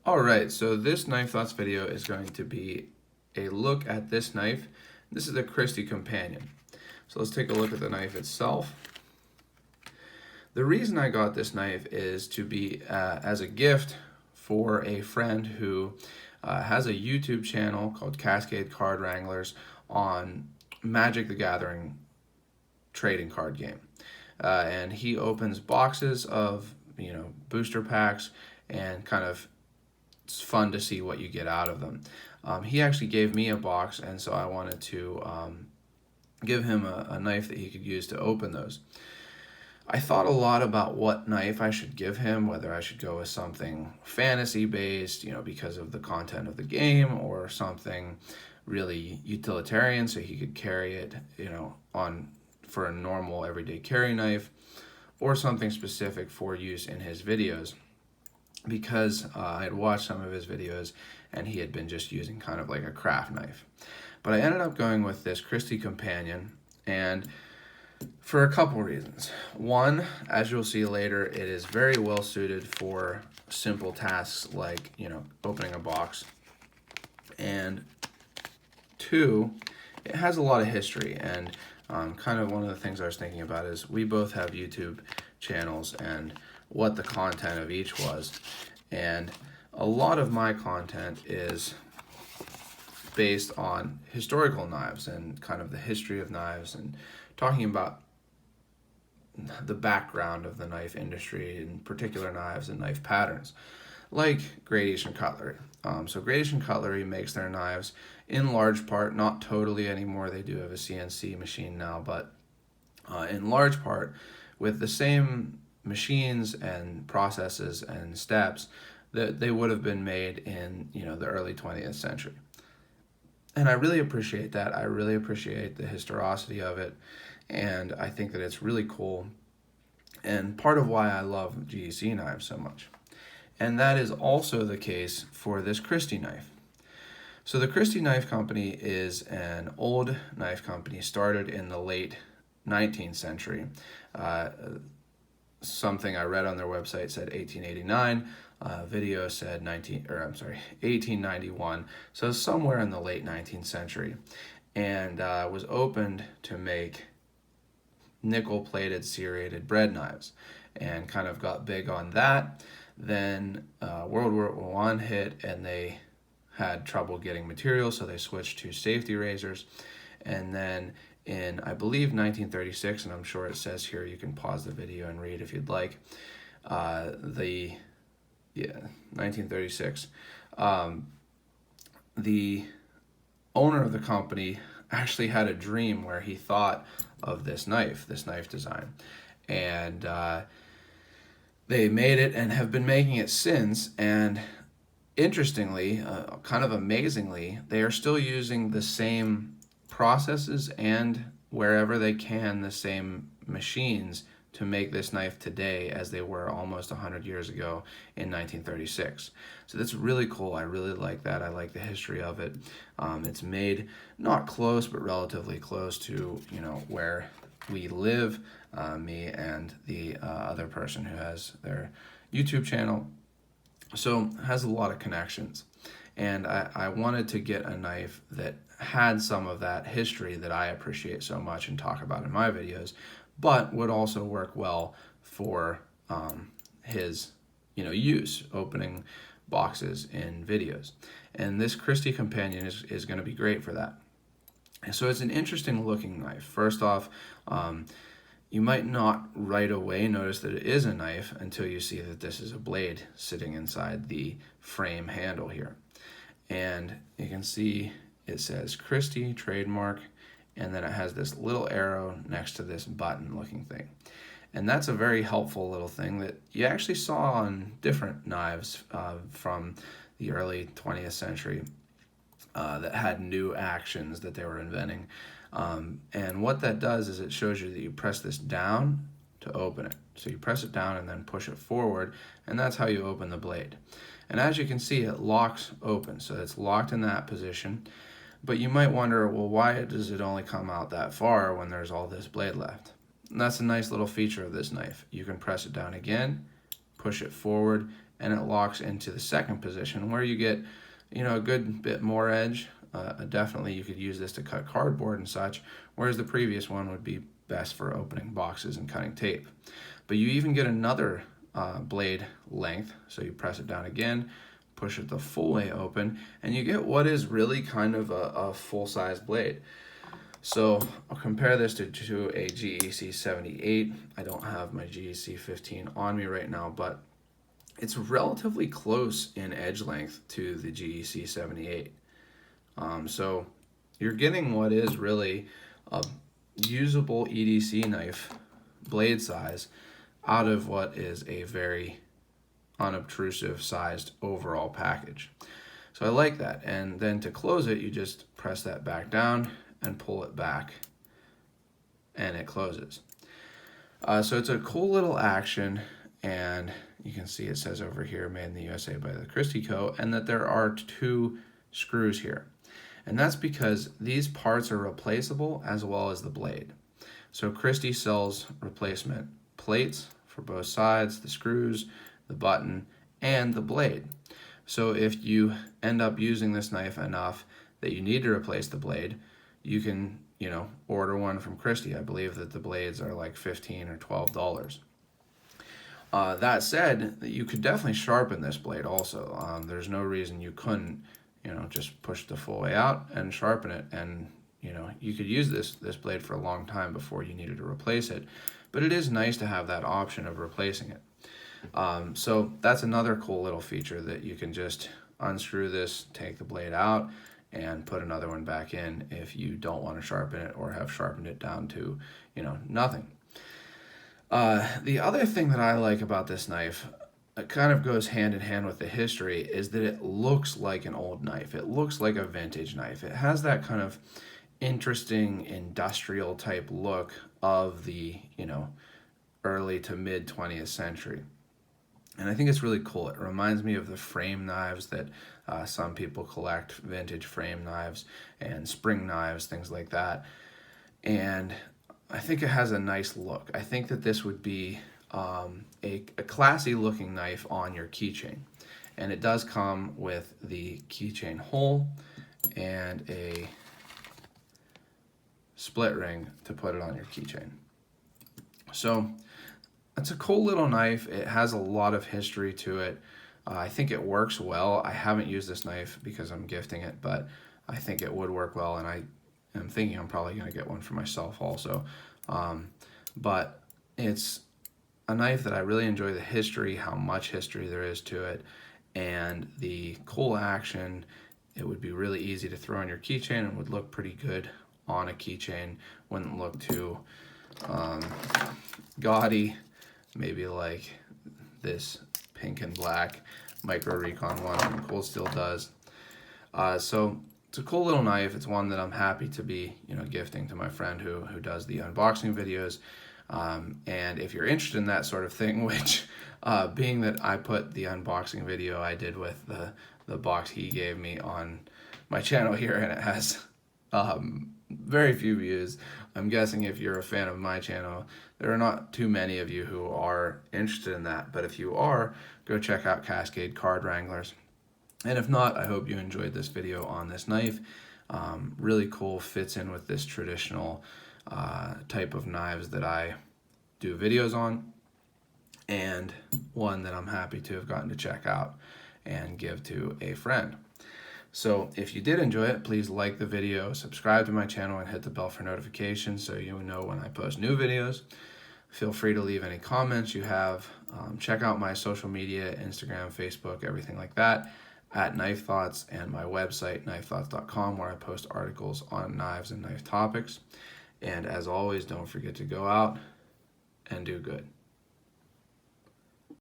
Alright, so this Knife Thoughts video is going to be a look at this knife. This is the Christy Companion. So let's take a look at the knife itself. The reason I got this knife is to be as a gift for a friend who has a YouTube channel called Cascade Card Wranglers on Magic the Gathering trading card game. And he opens boxes of, booster packs, and kind of it's fun to see what you get out of them. He actually gave me a box, and so I wanted to give him a knife that he could use to open those. I thought a lot about what knife I should give him, whether I should go with something fantasy based, because of the content of the game, or something really utilitarian so he could carry it, on for a normal everyday carry knife, or something specific for use in his videos. Because I had watched some of his videos and he had been just using kind of like a craft knife. But I ended up going with this Christy Companion, and for a couple reasons. One, as you'll see later, it is very well suited for simple tasks like, opening a box. And two, it has a lot of history, and kind of one of the things I was thinking about is we both have YouTube channels and what the content of each was. And a lot of my content is based on historical knives and kind of the history of knives and talking about the background of the knife industry, in particular knives and knife patterns, like Gradation Cutlery. So Gradation Cutlery makes their knives in large part, not totally anymore, they do have a CNC machine now, but in large part with the same machines and processes and steps that they would have been made in the early 20th century. And I really appreciate that. I really appreciate the historicity of it, and I think that it's really cool, and part of why I love GEC knives so much. And that is also the case for this Christy knife. So the Christy Knife Company is an old knife company started in the late 19th century. Something I read on their website said 1889. Video said 1891. So somewhere in the late 19th century, and was opened to make nickel-plated serrated bread knives, and kind of got big on that. Then World War I hit, and they had trouble getting material, so they switched to safety razors. And then in, I believe, 1936, and I'm sure it says here, you can pause the video and read if you'd like, 1936, the owner of the company actually had a dream where he thought of this knife design, and they made it and have been making it since. And interestingly, kind of amazingly, they are still using the same processes and, wherever they can, the same machines to make this knife today as they were almost 100 years ago in 1936. So that's really cool. I really like that. I like the history of it. It's made not close, but relatively close to where we live, me and the other person who has their YouTube channel. So it has a lot of connections. And I wanted to get a knife that had some of that history that I appreciate so much and talk about in my videos, but would also work well for his use, opening boxes in videos. And this Christy Companion is going to be great for that. And so it's an interesting looking knife. First off, you might not right away notice that it is a knife until you see that this is a blade sitting inside the frame handle here. And you can see it says Christy trademark, and then it has this little arrow next to this button looking thing. And that's a very helpful little thing that you actually saw on different knives from the early 20th century that had new actions that they were inventing. And what that does is it shows you that you press this down to open it. So you press it down and then push it forward, and that's how you open the blade. And as you can see, it locks open, so it's locked in that position. But you might wonder, well, why does it only come out that far when there's all this blade left? And that's a nice little feature of this knife. You can press it down again, push it forward, and it locks into the second position where you get, a good bit more edge. Definitely you could use this to cut cardboard and such, whereas the previous one would be best for opening boxes and cutting tape. But you even get another blade length, so you press it down again, push it the full way open, and you get what is really kind of a full-size blade. So I'll compare this to a GEC 78. I don't have my GEC 15 on me right now, but it's relatively close in edge length to the GEC 78. So you're getting what is really a usable EDC knife blade size out of what is a very unobtrusive sized overall package. So I like that. And then to close it, you just press that back down and pull it back, and it closes. So it's a cool little action, and you can see it says over here, made in the USA by the Christy Co., and that there are 2 screws here. And that's because these parts are replaceable as well as the blade. So Christy sells replacement plates for both sides, the screws, the button, and the blade. So if you end up using this knife enough that you need to replace the blade, you can, order one from Christy. I believe that the blades are like $15 or $12. That said, you could definitely sharpen this blade also. There's no reason you couldn't, just push the full way out and sharpen it. And, you could use this blade for a long time before you needed to replace it. But it is nice to have that option of replacing it. So that's another cool little feature, that you can just unscrew this, take the blade out, and put another one back in if you don't want to sharpen it or have sharpened it down to, nothing. The other thing that I like about this knife, it kind of goes hand in hand with the history, is that it looks like an old knife. It looks like a vintage knife. It has that kind of interesting industrial type look of the, early to mid 20th century. And I think it's really cool. It reminds me of the frame knives that some people collect, vintage frame knives and spring knives, things like that. And I think it has a nice look. I think that this would be a classy looking knife on your keychain. And it does come with the keychain hole and a split ring to put it on your keychain. So it's a cool little knife. It has a lot of history to it. I think it works well. I haven't used this knife because I'm gifting it, but I think it would work well, and I am thinking I'm probably going to get one for myself also. But it's a knife that I really enjoy the history, how much history there is to it, and the cool action. It would be really easy to throw on your keychain and would look pretty good on a keychain. Wouldn't look too gaudy, maybe like this pink and black Micro Recon one from Cold Steel does. So it's a cool little knife. It's one that I'm happy to be, gifting to my friend who does the unboxing videos. And if you're interested in that sort of thing, which being that I put the unboxing video I did with the box he gave me on my channel here, and it has very few views. I'm guessing if you're a fan of my channel, there are not too many of you who are interested in that. But if you are, go check out Cascade Card Wranglers. And if not, I hope you enjoyed this video on this knife. Really cool, fits in with this traditional type of knives that I do videos on, and one that I'm happy to have gotten to check out and give to a friend. So if you did enjoy it, please like the video, subscribe to my channel, and hit the bell for notifications so you know when I post new videos. Feel free to leave any comments you have. Check out my social media, Instagram, Facebook, everything like that, at Knife Thoughts, and my website, knifethoughts.com, where I post articles on knives and knife topics. And as always, don't forget to go out and do good.